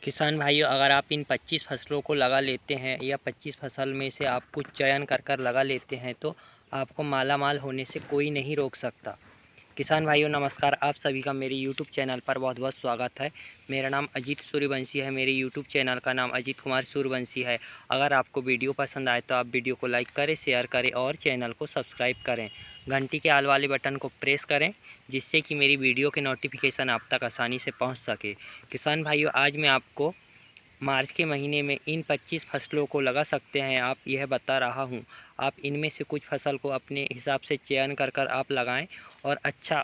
किसान भाइयों, अगर आप इन 25 फसलों को लगा लेते हैं या 25 फसल में से आप कुछ चयन कर कर लगा लेते हैं तो आपको माला माल होने से कोई नहीं रोक सकता। किसान भाइयों नमस्कार, आप सभी का मेरे यूट्यूब चैनल पर बहुत बहुत स्वागत है। मेरा नाम अजीत सूर्यवंशी है। मेरे यूट्यूब चैनल का नाम अजीत कुमार सूर्यवंशी है। अगर आपको वीडियो पसंद आए तो आप वीडियो को लाइक करें, शेयर करें और चैनल को सब्सक्राइब करें। घंटी के आल वाले बटन को प्रेस करें जिससे कि मेरी वीडियो के नोटिफिकेशन आप तक आसानी से पहुंच सके। किसान भाइयों, आज मैं आपको मार्च के महीने में इन 25 फसलों को लगा सकते हैं आप, यह बता रहा हूं। आप इनमें से कुछ फसल को अपने हिसाब से चयन कर कर आप लगाएं और अच्छा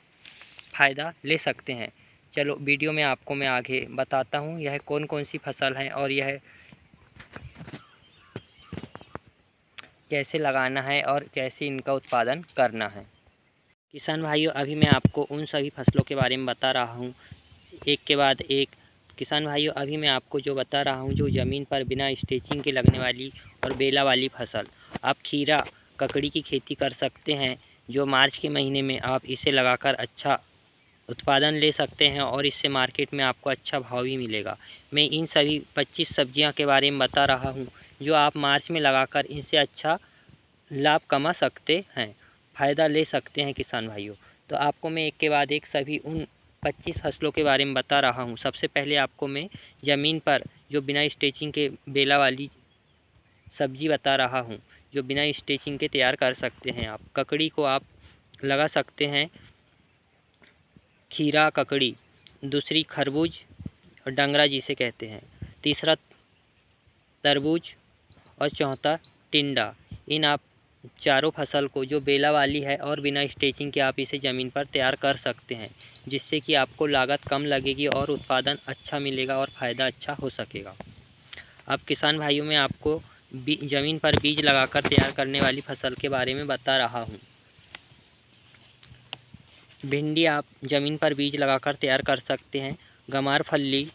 फ़ायदा ले सकते हैं। चलो वीडियो में आपको मैं आगे बताता हूं यह कौन कौन सी फसल है और यह कैसे लगाना है और कैसे इनका उत्पादन करना है। किसान भाइयों, अभी मैं आपको उन सभी फसलों के बारे में बता रहा हूँ एक के बाद एक। किसान भाइयों, अभी मैं आपको जो बता रहा हूँ, जो ज़मीन पर बिना स्टेचिंग के लगने वाली और बेला वाली फसल, आप खीरा ककड़ी की खेती कर सकते हैं। जो मार्च के महीने में आप इसे लगाकर अच्छा उत्पादन ले सकते हैं और इससे मार्केट में आपको अच्छा भाव भी मिलेगा। मैं इन सभी 25 सब्जियां के बारे में बता रहा हूं जो आप मार्च में लगाकर इनसे अच्छा लाभ कमा सकते हैं, फ़ायदा ले सकते हैं। किसान भाइयों, तो आपको मैं एक के बाद एक सभी उन 25 फसलों के बारे में बता रहा हूं। सबसे पहले आपको मैं ज़मीन पर जो बिना स्टेचिंग के बेला वाली सब्जी बता रहा हूं, जो बिना स्टेचिंग के तैयार कर सकते हैं। आप ककड़ी को आप लगा सकते हैं, खीरा ककड़ी, दूसरी खरबूज और डंगरा जिसे कहते हैं, तीसरा तरबूज और चौथा टिंडा। इन आप चारों फसल को जो बेला वाली है और बिना स्टेचिंग के आप इसे ज़मीन पर तैयार कर सकते हैं, जिससे कि आपको लागत कम लगेगी और उत्पादन अच्छा मिलेगा और फ़ायदा अच्छा हो सकेगा। अब किसान भाइयों, मैं आपको ज़मीन पर बीज लगाकर तैयार करने वाली फसल के बारे में बता रहा हूँ। भिंडी आप ज़मीन पर बीज लगाकर तैयार कर सकते हैं। गमार फल्ली,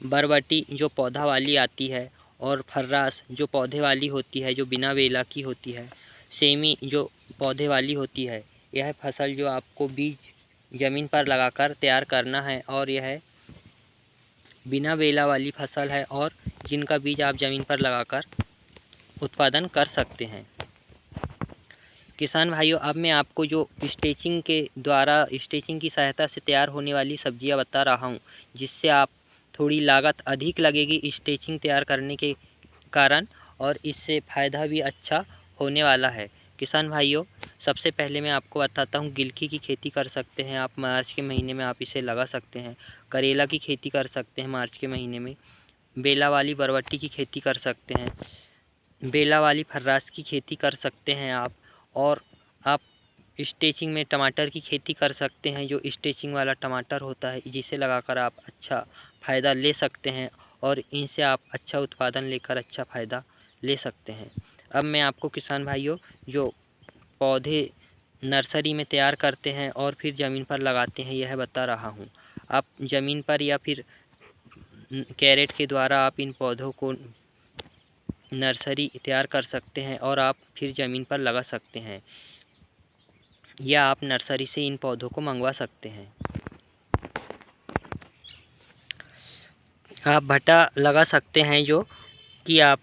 बरबटी जो पौधा वाली आती है, और फर्रास जो पौधे वाली होती है, जो बिना बेला की होती है, सेमी जो पौधे वाली होती है, यह फसल जो आपको बीज ज़मीन पर लगाकर तैयार करना है और यह बिना बेला वाली फसल है और जिनका बीज आप ज़मीन पर लगाकर उत्पादन कर सकते हैं। किसान भाइयों, अब मैं आपको जो स्टेचिंग के द्वारा स्टेचिंग की सहायता से तैयार होने वाली सब्जियां बता रहा हूं, जिससे आप थोड़ी लागत अधिक लगेगी स्टेचिंग तैयार करने के कारण और इससे फ़ायदा भी अच्छा होने वाला है। किसान भाइयों, सबसे पहले मैं आपको बताता हूं, गिलकी की खेती कर सकते हैं आप मार्च के महीने में, आप इसे लगा सकते हैं। करेला की खेती कर सकते हैं मार्च के महीने में। बेला वाली बरबट्टी की खेती कर सकते हैं। बेला वाली फर्रास की खेती कर सकते हैं आप। और आप स्टेचिंग में टमाटर की खेती कर सकते हैं, जो स्टेचिंग वाला टमाटर होता है, जिसे लगाकर आप अच्छा फ़ायदा ले सकते हैं और इनसे आप अच्छा उत्पादन लेकर अच्छा फ़ायदा ले सकते हैं। अब मैं आपको किसान भाइयों, जो पौधे नर्सरी में तैयार करते हैं और फिर ज़मीन पर लगाते हैं, यह बता रहा हूँ। आप ज़मीन पर या फिर कैरेट के द्वारा आप इन पौधों को नर्सरी तैयार कर सकते हैं और आप फिर ज़मीन पर लगा सकते हैं, या आप नर्सरी से इन पौधों को मंगवा सकते हैं। आप भट्टा लगा सकते हैं, जो कि आप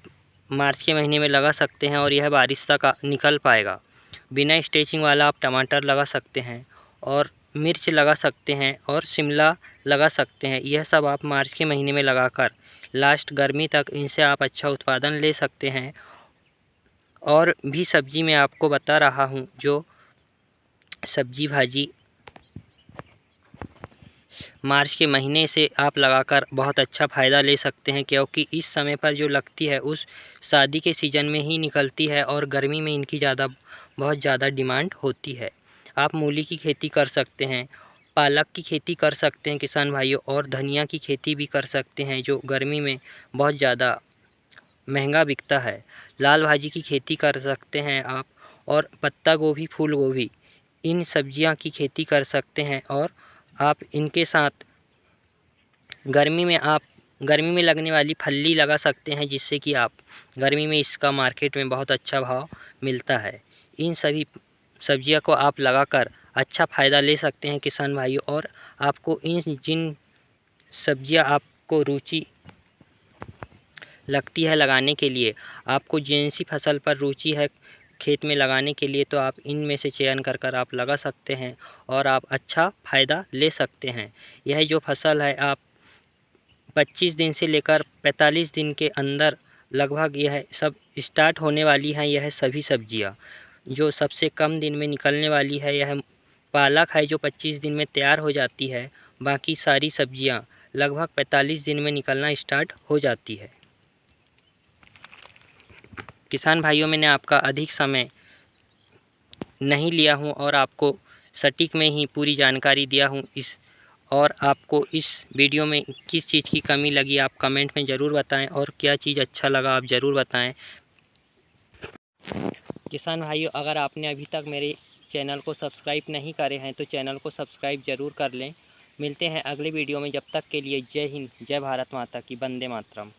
मार्च के महीने में लगा सकते हैं और यह बारिश तक निकल पाएगा। बिना स्टेचिंग वाला आप टमाटर लगा सकते हैं और मिर्च लगा सकते हैं और शिमला लगा सकते हैं। यह सब आप मार्च के महीने में लगाकर लास्ट गर्मी तक इनसे आप अच्छा उत्पादन ले सकते हैं। और भी सब्जी मैं आपको बता रहा हूँ, जो सब्जी भाजी मार्च के महीने से आप लगाकर बहुत अच्छा फ़ायदा ले सकते हैं, क्योंकि इस समय पर जो लगती है उस शादी के सीज़न में ही निकलती है और गर्मी में इनकी बहुत ज़्यादा डिमांड होती है। आप मूली की खेती कर सकते हैं, पालक की खेती कर सकते हैं किसान भाइयों, और धनिया की खेती भी कर सकते हैं, जो गर्मी में बहुत ज़्यादा महंगा बिकता है। लाल भाजी की खेती कर सकते हैं आप, और पत्ता गोभी, फूल गोभी, इन सब्जियां की खेती कर सकते हैं। और आप इनके साथ गर्मी में लगने वाली फल्ली लगा सकते हैं, जिससे कि आप गर्मी में इसका मार्केट में बहुत अच्छा भाव मिलता है। इन सभी सब्जियों को आप लगाकर अच्छा फ़ायदा ले सकते हैं किसान भाइयों। और आपको इन जिन सब्जियां आपको रुचि लगती है लगाने के लिए। आपको जिन सी फसल पर रुचि है खेत में लगाने के लिए तो आप इनमें से चयन कर आप लगा सकते हैं और आप अच्छा फ़ायदा ले सकते हैं। यह जो फसल है आप 25 दिन से लेकर 45 दिन के अंदर लगभग यह सब स्टार्ट होने वाली हैं। यह सभी सब्जियां जो सबसे कम दिन में निकलने वाली है यह पालक है जो 25 दिन में तैयार हो जाती है। बाकी सारी सब्जियां लगभग 45 दिन में निकलना स्टार्ट हो जाती है। किसान भाइयों, मैंने आपका अधिक समय नहीं लिया हूं और आपको सटीक में ही पूरी जानकारी दिया हूं। और आपको इस वीडियो में किस चीज़ की कमी लगी आप कमेंट में ज़रूर बताएं और क्या चीज़ अच्छा लगा आप ज़रूर बताएं। किसान भाइयों, अगर आपने अभी तक मेरे चैनल को सब्सक्राइब नहीं करे हैं तो चैनल को सब्सक्राइब ज़रूर कर लें। मिलते हैं अगले वीडियो में, जब तक के लिए जय हिंद, जय भारत माता की, वंदे मातरम।